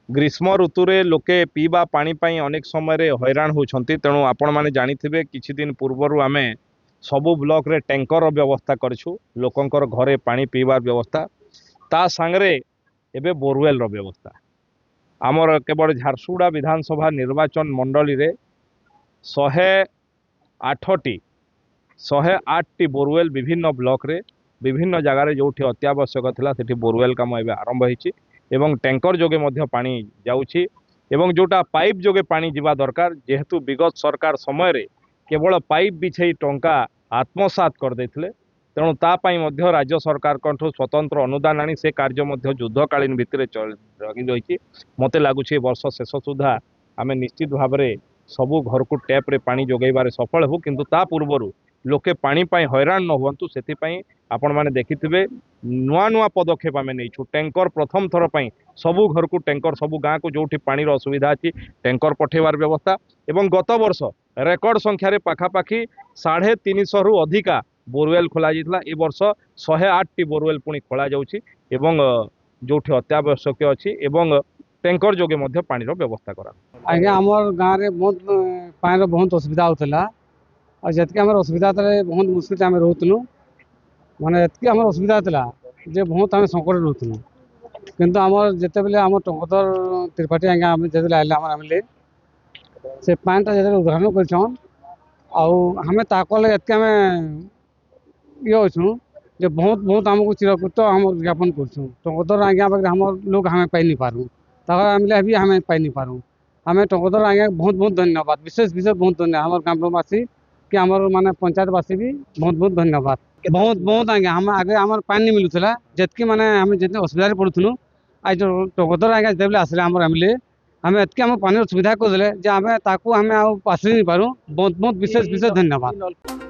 ग्रीष्म ऋतु रे लोके पीवा पानी पाई अनेक समय हैरान होती तेणु आपण मैंने जानी किछि दिन पूर्वर आमे सबु ब्लॉक रे टैंकर व्यवस्था करछु लोकंकर घरे पानी पीवार व्यवस्था ता सांगरे एबे बोरवेल रो व्यवस्था आमर केवल झारसुगुड़ा विधानसभा निर्वाचन मंडली रे 108टी 108टी बोरवेल विभिन्न ब्लॉक रे विभिन्न जगार जो अत्यावश्यक थिला सेठी बोरवेल काम एबे आरंभ होईछि एवं टैंकर जोगे मध्य पानी जाउछि एवं जोटा पाइप जोगे पानी जीवा दरकार जेहेतु विगत सरकार समय रे केवल पाइप बिछई टंका आत्मसात कर देथिले तेणु तापाई मध्य राज्य सरकार कंठू स्वतंत्र अनुदान आनी से कार्य मध्य युद्धकालीन भित्तिरे लगी रही मते लागुछि वर्ष शेष सुधा आमे निश्चित भाव में सबू घर को टैप रे पानी जोगैबार सफल हो किंतु ता पूर्वरु लोके पानी पाई हैरान न हुंतु सेथिपाई आपण माने देखिथिबे नुआ नुआ पदक्षेप आमे नेइछु टैंकर प्रथम थर पाई सबू घर को टैंकर सबू गाँ को जोठी पानी असुविधा अच्छी टैंकर पठेबार व्यवस्था एवं गत वर्ष रेकर्ड संख्यार पाखापाखि 350 रु अधिका बोरवेल खोल जाता ए वर्ष 108टी बोरवेल पुणी खोल जाउछि एवं जोठी अत्यावश्यक अच्छी एवं टैंकर जोगे मध्य पानी व्यवस्था करा आज्ञा आमर गाँव में बहुत पानी बहुत असुविधा होता और जितके आम असुविधा बहुत मुश्किल आम रोलु माने एतकी आम असुविधा था जे बहुत आम संकट रोलु किंतु आमर जिते बेले आम टंकधर त्रिपाठी आज्ञा आम जिते आए आम एमएलए से पानीटा जो उद्घाटन करछन आमे ताकले एतके आम ये अच्छु जे बहुत बहुत आमको चिरकृत आम ज्ञापन करछुँ टंकधर आज्ञा पाखे आम लोग हमें पाई नहीं पारूँ ताकर एमएलए भी हमें पाई नहीं पारूँ आम टंकधर आज्ञा बहुत बहुत धन्यवाद विशेष विशेष बहुत धन्यवाद हमारे ग्रामवासी कि आमर माने पंचायतवासी भी बहुत बहुत धन्यवाद बहुत बहुत आज्ञा हम आगे आम पानी नहीं मिलूला जितकी माने आम जितने असुविधा पड़ूँ आज जो टंकधर आज्ञा जिते आसिले आम एमएलए आम एतकी आम पानी सुविधा करदे आम ताकू आम आस नहीं पारूँ बहुत बहुत विशेष विशेष धन्यवाद।